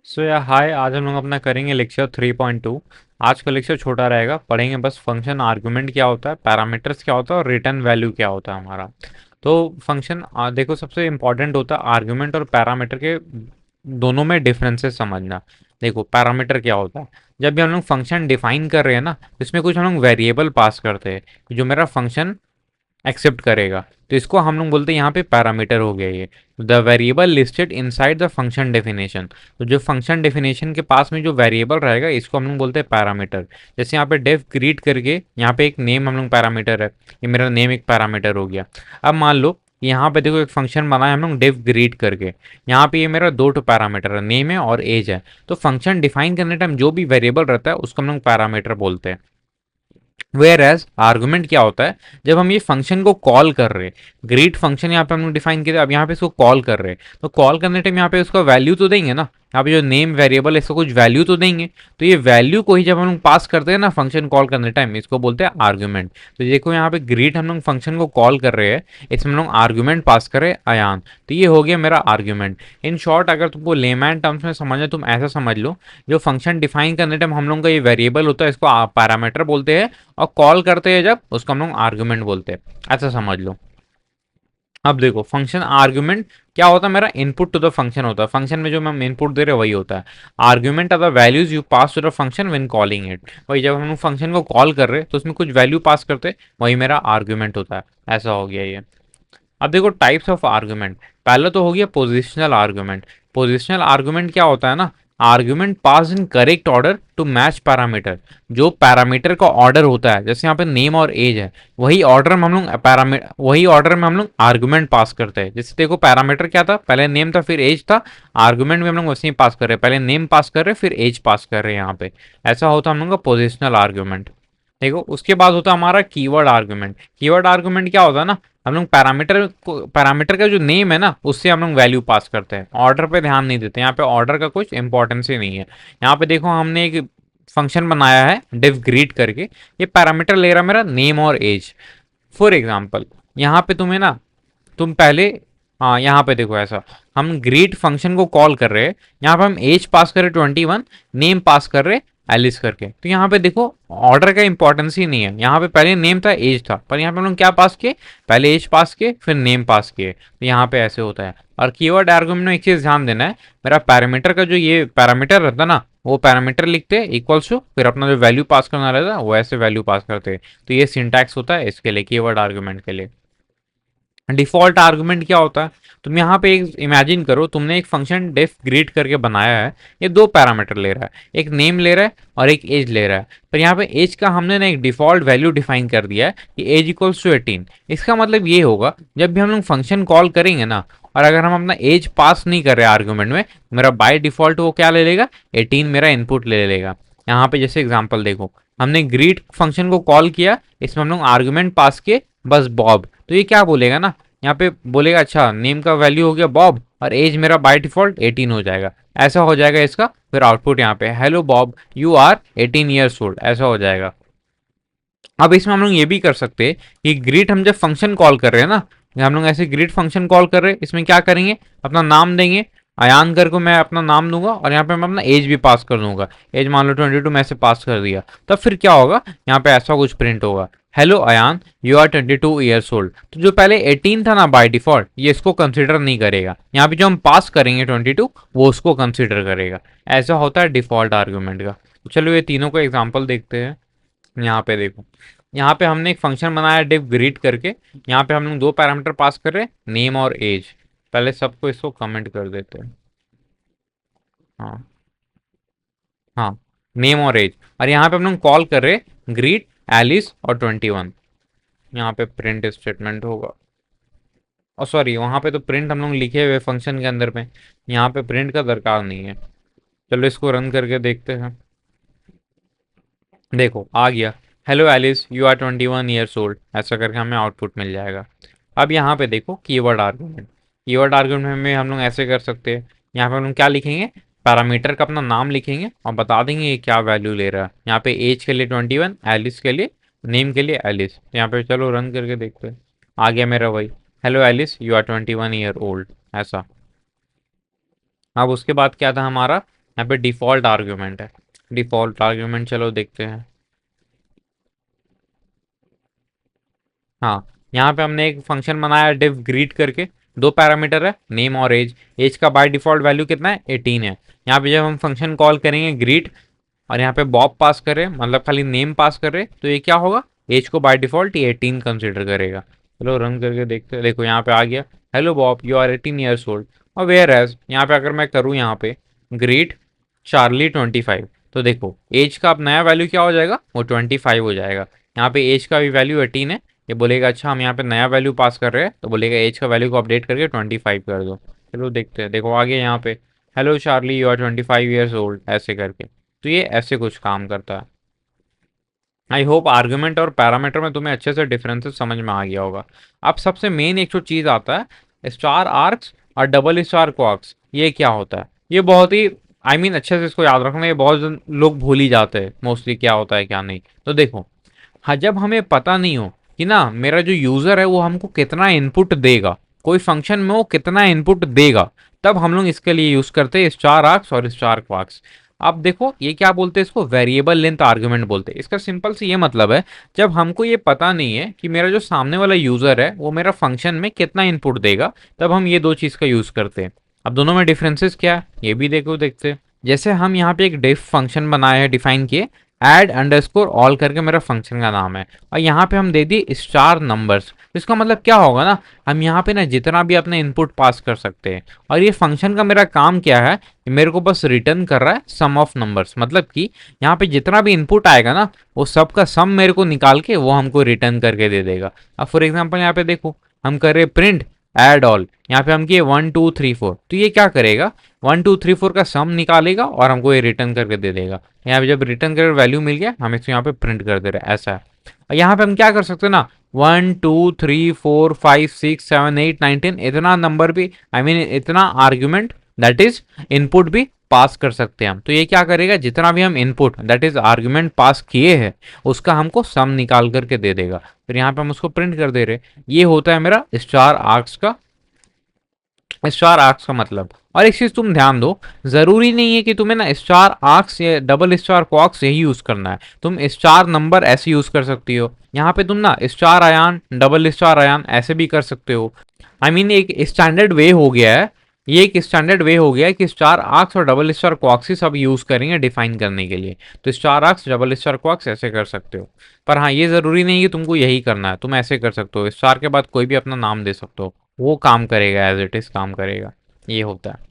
सो या हाय, आज हम लोग अपना करेंगे लेक्चर 3.2। आज का लेक्चर छोटा रहेगा, पढ़ेंगे बस फंक्शन आर्गुमेंट क्या होता है, पैरामीटर्स क्या होता है और रिटर्न वैल्यू क्या होता है हमारा। तो फंक्शन देखो, सबसे इंपॉर्टेंट होता है आर्गुमेंट और पैरामीटर के दोनों में डिफरेंसेस समझना। देखो, पैरामीटर क्या होता है, जब भी हम लोग फंक्शन डिफाइन कर रहे हैं ना, इसमें कुछ हम लोग वेरिएबल पास करते हैं जो मेरा फंक्शन एक्सेप्ट करेगा, तो इसको हम लोग बोलते हैं यहाँ पे पैरामीटर हो गया ये। The variable listed inside the function definition, तो जो फंक्शन डेफिनेशन के पास में जो वेरिएबल रहेगा इसको हम लोग बोलते हैं पैरामीटर। जैसे यहाँ पे डेफ ग्रीट करके यहाँ पे एक नेम हम लोग पैरामीटर है, ये मेरा नेम एक पैरामीटर हो गया। अब मान लो यहाँ पे देखो एक फंक्शन बनाया हम लोग डेफ ग्रीट करके, यहाँ पे ये मेरा दो तो पैरामीटर है, नेम है और एज है। तो फंक्शन डिफाइन करने टाइम जो भी वेरिएबल रहता है उसको हम लोग पैरामीटर बोलते हैं। वेयर एज आर्गुमेंट क्या होता है, जब हम ये फंक्शन को कॉल कर रहे हैं, ग्रीट फंक्शन यहाँ पे हम लोग डिफाइन किया, अब यहाँ पे इसको कॉल कर रहे हैं, तो कॉल करने टाइम यहाँ पे उसका वैल्यू तो देंगे ना, यहाँ पे जो नेम वेरिएबल है इसको कुछ वैल्यू तो देंगे। तो ये वैल्यू को ही जब हम लोग पास करते हैं ना फंक्शन कॉल करने टाइम, इसको बोलते हैं आर्गुमेंट। तो देखो यहाँ पे ग्रीट हम लोग फंक्शन को कॉल कर रहे हैं, इसमें हम लोग आर्गुमेंट पास कर रहे हैं अयान, तो ये हो गया मेरा आर्गुमेंट। इन शॉर्ट अगर तुमको लेमैन टर्म्स में समझना, तुम ऐसा समझ लो, जो फंक्शन डिफाइन करने टाइम हम लोग का ये वेरिएबल होता है इसको पैरामीटर बोलते हैं, और कॉल करते हैं जब उसको हम लोग आर्गुमेंट बोलते हैं, ऐसा समझ लो। अब देखो फंक्शन आर्गुमेंट क्या होता है, मेरा इनपुट टू द फंक्शन होता है, फंक्शन में जो हम इनपुट दे रहे हैं वही होता है। Argument are the values you pass to the function when calling it, वही जब हम फंक्शन को कॉल कर रहे हैं तो उसमें कुछ वैल्यू पास करते हैं, वही मेरा आर्गुमेंट होता है। ऐसा हो गया ये। अब देखो टाइप्स ऑफ आर्गुमेंट, पहले तो हो गया पोजिशनल आर्गुमेंट। पोजिशनल आर्गुमेंट क्या होता है ना, argument pass in correct order to match parameter, जो पैरामीटर का ऑर्डर होता है, जैसे यहाँ पे नेम और एज है, वही ऑर्डर में हम लोग पैरामीटर, वही ऑर्डर में हम लोग आर्गुमेंट पास करते हैं। जैसे देखो पैरामीटर क्या था, पहले नेम था फिर एज था, आर्गुमेंट में हम लोग वैसे ही पास कर रहे हैं, पहले नेम पास कर रहे हैं फिर एज पास कर रहे हैं यहाँ पे। ऐसा होता है हम लोग का पोजिशनल आर्गुमेंट। देखो उसके बाद होता है हमारा कीवर्ड आर्गुमेंट। कीवर्ड आर्गुमेंट क्या होता है ना, हम लोग पैरामीटर का जो नेम है ना उससे हम लोग वैल्यू पास करते हैं, ऑर्डर पे ध्यान नहीं देते, यहाँ पे ऑर्डर का कुछ इंपॉर्टेंस ही नहीं है। यहाँ पे देखो हमने एक फंक्शन बनाया है डिव ग्रीट करके, ये पैरामीटर ले रहा है मेरा नेम और एज। फॉर एग्जाम्पल यहाँ पे तुम्हें ना, तुम पहले, हाँ यहाँ पे देखो ऐसा, हम ग्रीट फंक्शन को कॉल कर रहे हैं, यहाँ पे हम एज पास कर रहे 21, नेम पास कर रहे एलिस करके, तो यहाँ पे देखो ऑर्डर का इंपॉर्टेंस ही नहीं है, यहाँ पे पहले नेम था एज था, पर यहाँ पे हम लोग क्या पास किए, पहले एज पास किए फिर नेम पास किए, तो यहाँ पे ऐसे होता है। और कीवर्ड आर्गुमेंट में एक चीज ध्यान देना है, मेरा पैरामीटर का जो ये पैरामीटर रहता है ना, वो पैरामीटर लिखते हैं इक्वल्स टू, फिर अपना जो वैल्यू पास करना रहता है वो ऐसे वैल्यू पास करते हैं। तो ये सिंटैक्स होता है इसके लिए, कीवर्ड आर्गुमेंट के लिए। डिफॉल्ट आर्गुमेंट क्या होता है, तुम यहाँ पे एक इमेजिन करो, तुमने एक फंक्शन डेफ ग्रीट करके बनाया है, ये दो पैरामीटर ले रहा है, एक नेम ले रहा है और एक एज ले रहा है, पर यहाँ पे एज का हमने ना एक डिफॉल्ट वैल्यू डिफाइन कर दिया है कि एज इक्वल्स टू 18। इसका मतलब ये होगा जब भी हम लोग फंक्शन कॉल करेंगे ना, और अगर हम अपना एज पास नहीं कर रहे आर्गुमेंट में, मेरा बाय डिफॉल्ट वो क्या ले लेगा, 18 मेरा इनपुट ले लेगा। यहाँ पे जैसे एग्जाम्पल देखो, हमने ग्रीट फंक्शन को कॉल किया, इसमें हम लोग आर्गुमेंट पास किए बस बॉब, तो ये क्या बोलेगा ना, यहाँ पे बोलेगा अच्छा नेम का वैल्यू हो गया बॉब और एज मेरा बाय डिफॉल्ट 18 हो जाएगा, ऐसा हो जाएगा इसका। फिर आउटपुट यहाँ पे hello Bob you are 18 years old, ऐसा हो जाएगा। अब इसमें हम लोग ये भी कर सकते हैं कि ग्रीट हम जब फंक्शन कॉल कर रहे हैं ना, हम लोग ऐसे ग्रीट फंक्शन कॉल कर रहे हैं, इसमें क्या करेंगे, अपना नाम देंगे, अयान कर को मैं अपना नाम दूंगा और यहाँ पे मैं अपना एज भी पास कर दूंगा, एज मान लो 22 मैं ऐसे पास कर दिया, तब फिर क्या होगा, यहाँ पे ऐसा कुछ प्रिंट होगा, hello Ayaan you are 22 years old. तो जो पहले 18 था ना बाय डिफॉल्ट, ये इसको कंसिडर नहीं करेगा, यहाँ पे जो हम पास करेंगे 22 वो उसको कंसिडर करेगा। ऐसा होता है डिफॉल्ट आर्गूमेंट का। तो चलो ये तीनों को एग्जाम्पल देखते हैं। यहाँ पे देखो, यहाँ पे हमने एक फंक्शन बनाया डिव ग्रीट करके, यहाँ पे हम लोग दो पैरामीटर पास कर रहे हैं नेम और एज। पहले सबको इसको कमेंट कर देते हैं, हाँ हाँ, नेम और एज, और यहाँ पे हम लोग कॉल कर रहे हैं ग्रीट एलिस और 21। यहाँ पे प्रिंट स्टेटमेंट होगा, और सॉरी वहाँ पे तो प्रिंट हम लोग लिखे हुए फंक्शन के अंदर में, यहाँ पे प्रिंट का दरकार नहीं है। चलो इसको रन करके देखते हैं। देखो आ गया, hello Alice you are 21 years old, ऐसा करके हमें आउटपुट मिल जाएगा। अब यहाँ पे देखो कीवर्ड आर्गुमेंट, कीवर्ड आर्गुमेंट में हम लोग ऐसे कर सकते हैं, यहाँ पे हम लोग क्या लिखेंगे, पैरामीटर का अपना नाम लिखेंगे और बता देंगे ये क्या वैल्यू ले रहा है। यहाँ पे एज के लिए 21, एलिस के लिए, नेम के लिए एलिस। तो यहाँ पे चलो रन करके देखते हैं, आ गया मेरा वही, hello Alice you are 21 year old, ऐसा। अब उसके बाद क्या था हमारा, यहाँ पे डिफॉल्ट आर्ग्यूमेंट है, डिफॉल्ट आर्ग्यूमेंट चलो देखते हैं। हाँ, यहाँ पे हमने एक फंक्शन बनाया डिव ग्रीट करके, दो पैरामीटर है नेम और एज। एज का बाय डिफॉल्ट वैल्यू कितना है, 18 है। यहाँ पे जब हम फंक्शन कॉल करेंगे ग्रीट और यहाँ पे बॉब पास कर रहे मतलब खाली नेम पास कर रहे, तो ये क्या होगा, एज को बाय डिफॉल्ट ये 18 कंसिडर करेगा। चलो रन करके देखते हैं। देखो यहाँ पे आ गया, hello Bob you are 18 years old. और वेयर एज यहाँ पे अगर मैं करूँ यहाँ पे ग्रीट चार्ली 25, तो देखो एज का अब नया वैल्यू क्या हो जाएगा, वो 25 हो जाएगा। यहाँ पे एज का भी वैल्यू 18 है, ये बोलेगा अच्छा हम यहाँ पे नया वैल्यू पास कर रहे हैं, तो बोलेगा एज का वैल्यू को अपडेट करके 25 कर दो। चलो देखते हैं, देखो आगे यहाँ पे hello Charlie you are 25 years old ऐसे करके, तो ये ऐसे कुछ काम करता है। आई होप आर्गुमेंट और पैरामीटर में तुम्हें अच्छे से डिफरेंसेस समझ में आ गया होगा। अब सबसे मेन एक जो चीज़ आता है, स्टार आर्क्स और डबल स्टार क्वार्क्स, ये क्या होता है, ये बहुत ही अच्छे से इसको याद रखना, ये बहुत लोग भूल ही जाते हैं मोस्टली क्या होता है क्या नहीं। तो देखो, हाँ जब हमें पता नहीं हो कि ना मेरा जो यूज़र है वो हमको कितना इनपुट देगा, कोई फंक्शन में वो कितना इनपुट देगा, तब हम लोग इसके लिए यूज़ करते हैं स्टार आर्क्स और स्टार क्वार्क्स। अब देखो ये क्या बोलते हैं, इसको वेरिएबल लेंथ आर्गुमेंट बोलते हैं। इसका सिंपल से ये मतलब है, जब हमको ये पता नहीं है कि मेरा जो सामने वाला यूज़र है वो मेरा फंक्शन में कितना इनपुट देगा, तब हम ये दो चीज़ का यूज़ करते हैं। अब दोनों में डिफरेंसेस क्या है ये भी देखो देखते हैं। जैसे हम यहाँ पे एक डिफ फंक्शन बनाए हैं, डिफाइन किए, एड अंडरस्कोर ऑल करके मेरा फंक्शन का नाम है, और यहाँ पे हम दे दिए स्टार नंबर्स। इसका मतलब क्या होगा ना, हम यहाँ पे ना जितना भी अपना इनपुट पास कर सकते हैं, और ये फंक्शन का मेरा काम क्या है, मेरे को बस रिटर्न कर रहा है सम ऑफ नंबर्स। मतलब कि यहाँ पे जितना भी इनपुट आएगा ना, वो सब का सम मेरे को निकाल के वो हमको रिटर्न करके दे देगा। अब फॉर एग्जाम्पल यहाँ पे देखो, हम कर रहे प्रिंट एड ऑल, यहाँ पे हम किए 1 2 3 4, तो ये क्या करेगा, 1 2 3 4 का सम निकालेगा और हमको ये रिटर्न करके दे देगा। यहाँ पे जब रिटर्न कर वैल्यू मिल गया, हम इसको यहाँ पे प्रिंट कर दे रहे हैं, ऐसा है। और यहाँ पे हम क्या कर सकते हैं ना, 1 2 3 4 5 6 7 8 9 10 इतना नंबर भी, इतना आर्ग्यूमेंट दैट इज इनपुट भी पास कर सकते हैं हम। तो ये क्या करेगा, जितना भी हम input that is argument pass किए हैं, उसका हमको सम निकाल करके दे देगा। फिर यहाँ पे हम उसको प्रिंट कर दे रहे। ये होता है मेरा स्टार आर्क्स का, स्टार आर्क्स का मतलब। और एक चीज तुम ध्यान दो, जरूरी नहीं है कि तुम्हें ना स्टार आर्क्स या डबल स्टार क्वार्क्स यही यूज करना है, तुम स्टार नंबर ऐसे यूज कर सकती हो। यहाँ पे तुम ना star Ayaan, double star Ayaan ऐसे भी कर सकते हो। एक स्टैंडर्ड वे हो गया है, ये एक स्टैंडर्ड वे हो गया है कि स्टार आर्क्स और डबल स्टार क्वार्क्स ही सब यूज करेंगे डिफाइन करने के लिए। तो star arcs double star quarks ऐसे कर सकते हो। पर हाँ, ये जरूरी नहीं कि तुमको यही करना है, तुम ऐसे कर सकते हो, स्टार के बाद कोई भी अपना नाम दे सकते हो, वो काम करेगा, एज इट इज काम करेगा। ये होता है।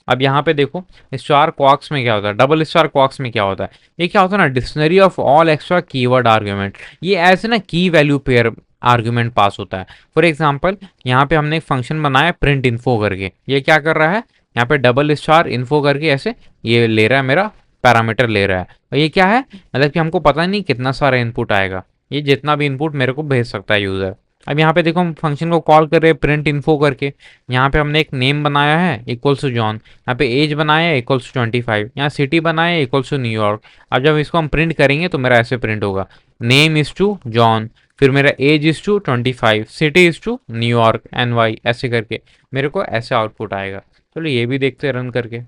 अब यहाँ पे देखो, स्टार क्वार्क्स में क्या होता है, डबल स्टार क्वार्क्स में क्या होता है, ये क्या होता है ना, dictionary of all extra keyword argument. ये ऐसे ना की वैल्यू पेयर आर्ग्यूमेंट पास होता है। फॉर एग्जाम्पल यहाँ पे हमने एक फंक्शन बनाया प्रिंट इन्फो करके, ये क्या कर रहा है, यहाँ पे डबल स्टार इन्फो करके ऐसे ये ले रहा है, मेरा पैरामीटर ले रहा है। और ये क्या है, मतलब कि हमको पता नहीं कितना सारा इनपुट आएगा, ये जितना भी इनपुट मेरे को भेज सकता है यूजर। अब यहाँ पे देखो, हम फंक्शन को कॉल कर रहे हैं प्रिंट इन्फो करके। यहाँ पे हमने एक नेम बनाया है इक्वल्स टू जॉन, यहाँ पे एज बनाया है इक्वल्स टू 25, यहाँ सिटी बनाया है इक्वल्स टू न्यूयॉर्क। अब जब इसको हम प्रिंट करेंगे तो मेरा ऐसे प्रिंट होगा, नेम इज टू जॉन, फिर मेरा age is to 25, city is to New York NY ऐसे करके मेरे को ऐसे आउटपुट आएगा। चलो ये भी देखते हैं रन करके।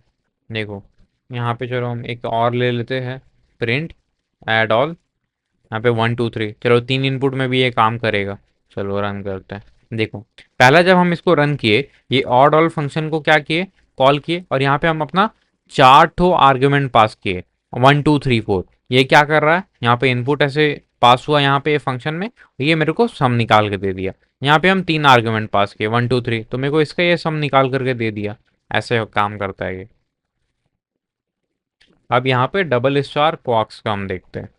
देखो यहाँ पे चलो हम एक और ले लेते हैं, प्रिंट एड ऑल, यहाँ पे 1 2 3, चलो 3 इनपुट में भी ये काम करेगा। चलो रन करते हैं। देखो पहला जब हम इसको रन किए, ये ऑड ऑल फंक्शन को क्या किए, कॉल किए, और यहाँ पे हम अपना 4 आर्ग्यूमेंट पास किए, 1 2 3 4। ये क्या कर रहा है, यहाँ पे इनपुट ऐसे पास हुआ यहाँ पे फंक्शन में, ये मेरे को सम निकाल के दे दिया। यहाँ पे हम 3 आर्ग्यूमेंट पास किए 1 2 3, तो मेरे को इसका ये सम निकाल करके दे दिया। ऐसे काम करता है ये। अब यहाँ पे डबल स्टार क्वार्क्स का हम देखते हैं।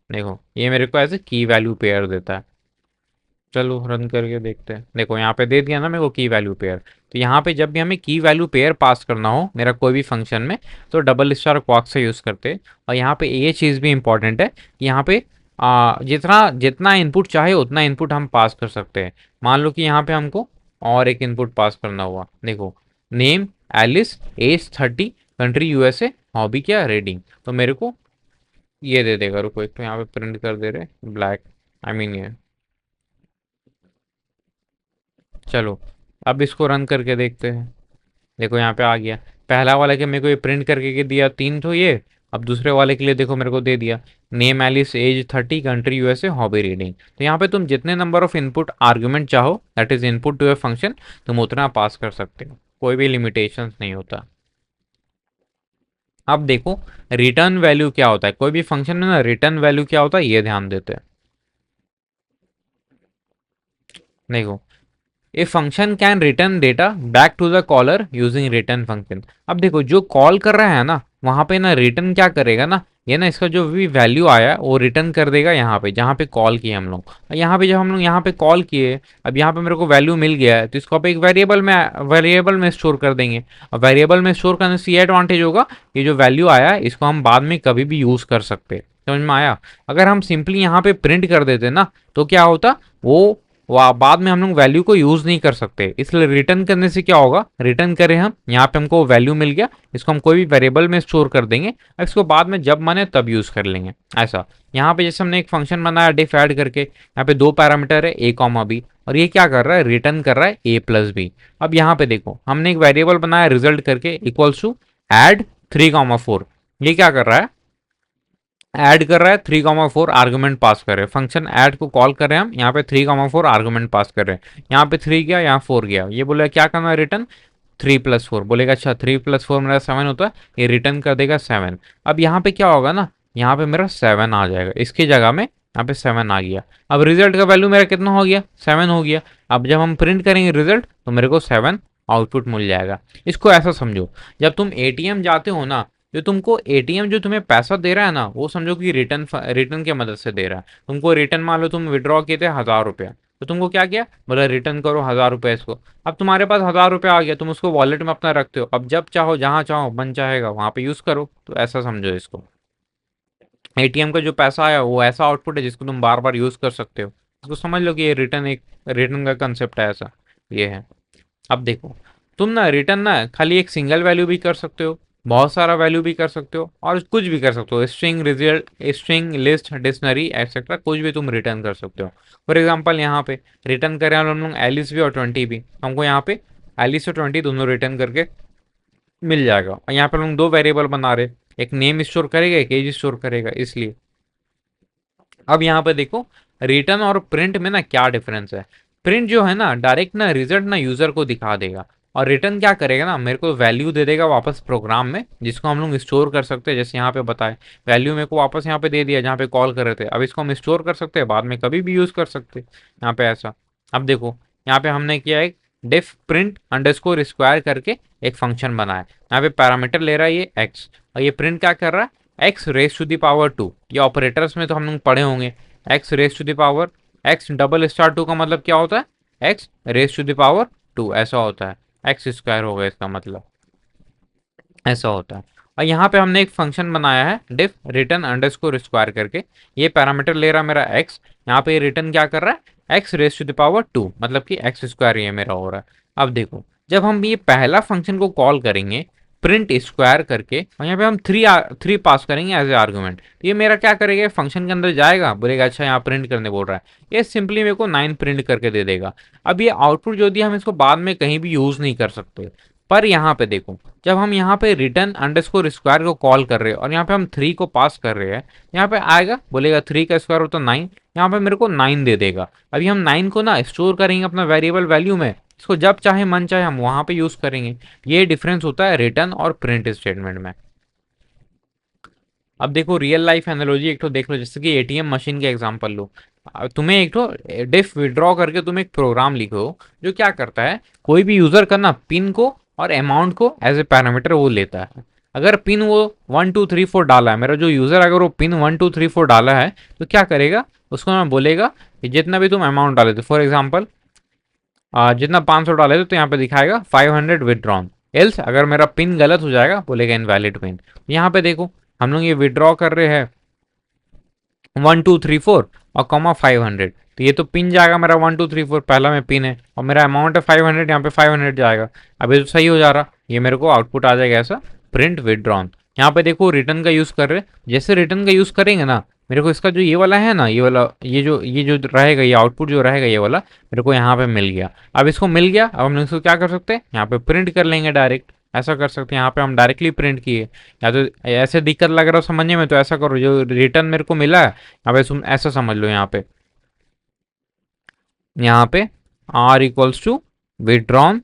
देखो ये मेरे को ऐसे की वैल्यू पेयर देता है। चलो रन करके देखते हैं। देखो यहाँ पे दे दिया ना मेरे को की वैल्यू पेयर। तो यहाँ पे जब भी हमें की वैल्यू पेयर पास करना हो मेरा कोई भी फंक्शन में, तो डबल स्टार क्वार्क से यूज़ करते हैं। और यहाँ पे ये चीज़ भी इंपॉर्टेंट है कि यहाँ पे जितना जितना इनपुट चाहे उतना इनपुट हम पास कर सकते हैं। मान लो कि यहाँ पे हमको और एक इनपुट पास करना हुआ, देखो name Alice, age 30, country USA, hobby क्या रीडिंग, तो मेरे को ये दे देगा। रुको एक तो यहाँ पे प्रिंट कर दे रहे ब्लैक, ये। चलो अब इसको रन करके देखते हैं। देखो यहाँ पे आ गया, पहला वाले के मेरे को ये प्रिंट करके के दिया 3 तो ये, अब दूसरे वाले के लिए देखो मेरे को दे दिया name Alice age 30 country USA hobby reading. तो यहाँ पे तुम जितने नंबर ऑफ इनपुट आर्गुमेंट चाहो that is input to a function तुम उतना पास कर सकते हो, कोई भी लिमिटेशंस नहीं होता। अब देखो रिटर्न वैल्यू क्या होता है, कोई भी फंक्शन में ना रिटर्न वैल्यू क्या होता है ये ध्यान देते हैं। देखो a function can return data back to the caller using return function. अब देखो जो कॉल कर रहा है ना वहां पे ना रिटर्न क्या करेगा ना, ये ना इसका जो भी वैल्यू आया वो रिटर्न कर देगा यहाँ पे जहाँ पे कॉल किए हम लोग। यहाँ पे जब हम लोग यहाँ पे कॉल किए, अब यहाँ पे मेरे को वैल्यू मिल गया है तो इसको आप एक वेरिएबल में स्टोर कर देंगे। अब वेरिएबल में स्टोर करने से ये एडवांटेज होगा, ये जो वैल्यू आया है इसको हम बाद में कभी भी यूज कर सकते हैं। समझ में आया? अगर हम सिंपली यहाँ पे प्रिंट कर देते ना तो क्या होता, वो बाद में हम लोग वैल्यू को यूज नहीं कर सकते। इसलिए रिटर्न करने से क्या होगा, रिटर्न करें हम, यहाँ पे हमको वैल्यू मिल गया, इसको हम कोई भी वेरिएबल में स्टोर कर देंगे, इसको बाद में जब माने तब यूज कर लेंगे। ऐसा यहाँ पे जैसे हमने एक फंक्शन बनाया डिफ ऐड करके, यहाँ पे 2 पैरामीटर है ए कॉमा बी, और ये क्या कर रहा है, रिटर्न कर रहा है ए प्लस बी। अब यहाँ पे देखो हमने एक वेरिएबल बनाया रिजल्ट करके इक्वल्स टू एड 3,4, ये क्या कर रहा है, ऐड कर रहा है 3,4 आर्गुमेंट पास कर रहे हैं, फंक्शन ऐड को कॉल कर रहे हैं हम, यहाँ पे 3,4 आर्गुमेंट पास कर रहे हैं, यहाँ पे 3 गया यहाँ 4 गया, ये बोला क्या करना है रिटर्न 3+4, बोलेगा अच्छा 3+4 मेरा 7 होता है, ये रिटर्न कर देगा 7। अब यहाँ पे क्या होगा ना, यहाँ पे मेरा 7 आ जाएगा, इसकी जगह में यहाँ पे 7 आ गया। अब रिजल्ट का वैल्यू मेरा कितना हो गया, 7 हो गया। अब जब हम प्रिंट करेंगे रिजल्ट तो मेरे को 7 आउटपुट मिल जाएगा। इसको ऐसा समझो, जब तुम एटीएम जाते हो ना, जो तुमको एटीएम जो तुम्हें पैसा दे रहा है ना वो समझो कि रिटर्न की मदद से दे रहा है। तुमको रिटर्न मान लो तुम विड्रॉ किए थे 1,000 रुपया, तो तुमको क्या किया, बोला रिटर्न करो 1,000 रुपया इसको। अब तुम्हारे पास 1,000 रुपया आ गया, तुम उसको वॉलेट में अपना रखते हो, अब जब चाहो जहां चाहो मन चाहेगा वहां पे यूज करो। तो ऐसा समझो इसको, एटीएम का जो पैसा आया वो ऐसा आउटपुट है जिसको तुम बार बार यूज कर सकते हो। इसको समझ लो कि ये रिटर्न का कंसेप्ट है, ऐसा ये है। अब देखो तुम ना रिटर्न ना खाली एक सिंगल वैल्यू भी कर सकते हो, बहुत सारा वैल्यू भी कर सकते हो, और कुछ भी कर सकते हो, string result, string list dictionary etcetera, कुछ भी तुम रिटर्न कर सकते हो। फॉर एग्जांपल यहाँ पे रिटर्न करें हम लोग एलिस भी और 20 भी, हमको यहाँ पे एलिस और 20 दोनों रिटर्न करके मिल जाएगा। और यहाँ पे हम लोग 2 वेरिएबल बना रहे, एक नेम स्टोर करेगा एक एज स्टोर करेगा, इसलिए। अब यहाँ पे देखो रिटर्न और प्रिंट में ना क्या डिफरेंस है। प्रिंट जो है ना डायरेक्ट ना रिजल्ट ना यूजर को दिखा देगा, और रिटर्न क्या करेगा ना, मेरे को वैल्यू दे देगा वापस प्रोग्राम में, जिसको हम लोग स्टोर कर सकते हैं। जैसे यहाँ पे बताए वैल्यू मेरे को वापस यहाँ पे दे दिया जहाँ पे कॉल कर रहे थे, अब इसको हम स्टोर कर सकते हैं, बाद में कभी भी यूज कर सकते हैं यहाँ पे ऐसा। अब देखो यहाँ पे हमने किया एक डिफ प्रिंट अंडरस्कोर स्क्वायर करके एक फंक्शन बनाया, यहाँ पे पैरामीटर ले रहा है ये एक्स, और ये प्रिंट क्या कर रहा है, x raise to the power 2। ये ऑपरेटर्स में तो हम लोग पढ़े होंगे, x raise to the power x double star 2 का मतलब क्या होता है, x raise to the power 2 ऐसा होता है, एक्स स्क्वायर होगा इसका मतलब, ऐसा होता है। और यहाँ पे हमने एक फंक्शन बनाया है डिफ रिटर्न अंडरस्कोर स्क्वायर करके, ये पैरामीटर ले रहा है मेरा एक्स, यहाँ पे रिटर्न क्या कर रहा है, x raise to the power 2 मतलब कि एक्स स्क्वायर ये मेरा हो रहा है। अब देखो जब हम ये पहला फंक्शन को कॉल करेंगे प्रिंट स्क्वायर करके, और यहाँ पे हम 3 पास करेंगे एज ए आर्गुमेंट, तो ये मेरा क्या करेगा, फंक्शन के अंदर जाएगा, बोलेगा अच्छा यहाँ प्रिंट करने बोल रहा है, ये सिंपली मेरे को 9 प्रिंट करके दे देगा। अब ये आउटपुट जो दिया हम इसको बाद में कहीं भी यूज नहीं कर सकते। पर यहाँ पे देखो जब हम यहाँ पे रिटर्न अंडरस्कोर स्क्वायर को कॉल कर रहे हैं और यहाँ पे हम 3 को पास कर रहे हैं, यहाँ पे आएगा बोलेगा 3 का स्क्वायर होता 9, यहाँ पे मेरे को 9 दे देगा। अभी हम 9 को ना स्टोर करेंगे अपना वेरिएबल वैल्यू में, इसको जब चाहे मन चाहे हम वहां पे यूज करेंगे। ये डिफरेंस होता है रिटर्न और प्रिंट स्टेटमेंट में। अब देखो रियल लाइफ एनालॉजी एक तो देख लो, जैसे कि एटीएम मशीन के एग्जांपल लो। तुम्हें एक तो डिफ विड्रॉ करके तुम एक प्रोग्राम लिखो जो क्या करता है, कोई भी यूजर का ना पिन को और अमाउंट को एज ए पैरामीटर वो लेता है। अगर पिन वो 1 2 3 4 डाला है, मेरा जो यूजर अगर वो पिन 1 2 3 4 डाला है तो क्या करेगा, उसको ना बोलेगा कि जितना भी तुम अमाउंट डाले थे, फॉर एग्जाम्पल जितना 500 डाले थे तो यहाँ पे दिखाएगा 500 विदड्रॉन, एल्स अगर मेरा पिन गलत हो जाएगा बोलेगा इनवैलिड पिन। यहाँ पे देखो हम लोग ये विड्रॉ कर रहे हैं 1 2 3 4 और कॉमा 500, तो ये तो पिन जाएगा मेरा 1 2 3 4, पहला में पिन है और मेरा अमाउंट है 500, यहाँ पे 500 जाएगा। अब ये तो सही हो जा रहा, ये मेरे को आउटपुट आ जाएगा ऐसा प्रिंट विदड्रॉन। यहाँ पे देखो रिटर्न का यूज कर रहे, जैसे रिटर्न का यूज करेंगे ना, मेरे को इसका जो ये वाला है ना, ये वाला ये जो रहेगा, ये आउटपुट जो रहेगा ये वाला मेरे को यहाँ पे मिल गया। अब इसको मिल गया, अब हम इसको क्या कर सकते हैं, यहाँ पे प्रिंट कर लेंगे डायरेक्ट, ऐसा कर सकते हैं, यहाँ पे हम डायरेक्टली प्रिंट किए। या तो ऐसे दिक्कत लग रहा हो समझने में, तो ऐसा करो, जो रिटर्न मेरे को मिला है यहाँ पे तुम ऐसा समझ लो, यहाँ पे r equals to withdrawn,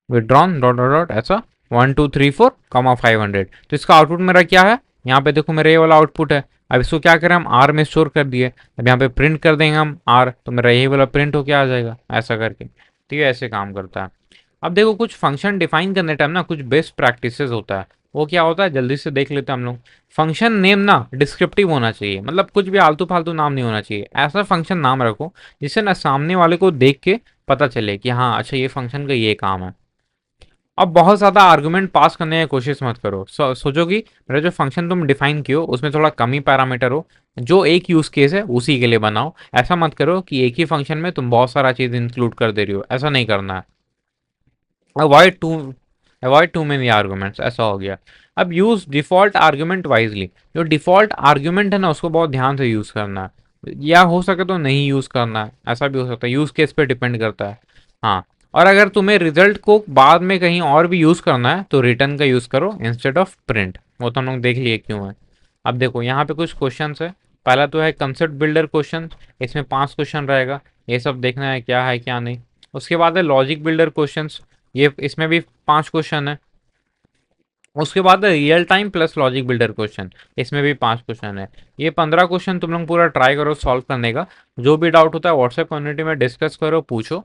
withdrawn dot dot dot ऐसा 1 2 3 4 500। तो इसका आउटपुट मेरा क्या है, यहाँ पे देखो मेरा ये वाला आउटपुट है। अब इसको क्या करें, हम आर में स्टोर कर दिए। अब यहाँ पे प्रिंट कर देंगे हम आर, तो मेरा यही वाला प्रिंट होके आ जाएगा ऐसा करके। ठीक है, ऐसे काम करता है। अब देखो कुछ फंक्शन डिफाइन करने टाइम ना कुछ बेस्ट प्रैक्टिसेस होता है। वो क्या होता है, जल्दी से देख लेते हैं हम लोग। फंक्शन नेम ना डिस्क्रिप्टिव होना चाहिए, मतलब कुछ भी आलतू फालतू नाम नहीं होना चाहिए। ऐसा फंक्शन नाम रखो जिससे ना सामने वाले को देख के पता चले कि हाँ अच्छा ये फंक्शन का ये काम है। अब बहुत ज़्यादा आर्गुमेंट पास करने की कोशिश मत करो। सोचो कि मेरा जो फंक्शन तुम डिफाइन कियो उसमें थोड़ा कम ही पैरामीटर हो, जो एक यूज़ केस है उसी के लिए बनाओ। ऐसा मत करो कि एक ही फंक्शन में तुम बहुत सारा चीज़ इंक्लूड कर दे रही हो, ऐसा नहीं करना है। Avoid too avoid too many arguments, ऐसा हो गया। अब यूज डिफॉल्ट आर्गुमेंट वाइजली। जो डिफॉल्ट आर्गुमेंट है ना उसको बहुत ध्यान से यूज करना है, या हो सके तो नहीं यूज करना है, ऐसा भी हो सकता है, यूज केस पे डिपेंड करता है। हाँ, और अगर तुम्हें रिजल्ट को बाद में कहीं और भी यूज करना है तो रिटर्न का यूज करो इंस्टेड ऑफ प्रिंट। वो तो हम लोग देख लिए क्यों है। अब देखो यहाँ पे कुछ क्वेश्चन है। पहला तो है कंसेप्ट बिल्डर क्वेश्चन, इसमें 5 क्वेश्चन रहेगा, ये सब देखना है क्या नहीं। उसके बाद है लॉजिक बिल्डर क्वेश्चंस, ये इसमें भी 5 क्वेश्चन है। उसके बाद real time plus logic builder question, इसमें भी 5 क्वेश्चन है। ये 15 क्वेश्चन तुम लोग पूरा ट्राई करो सॉल्व करने का। जो भी डाउट होता है व्हाट्सएप कम्युनिटी में डिस्कस करो, पूछो।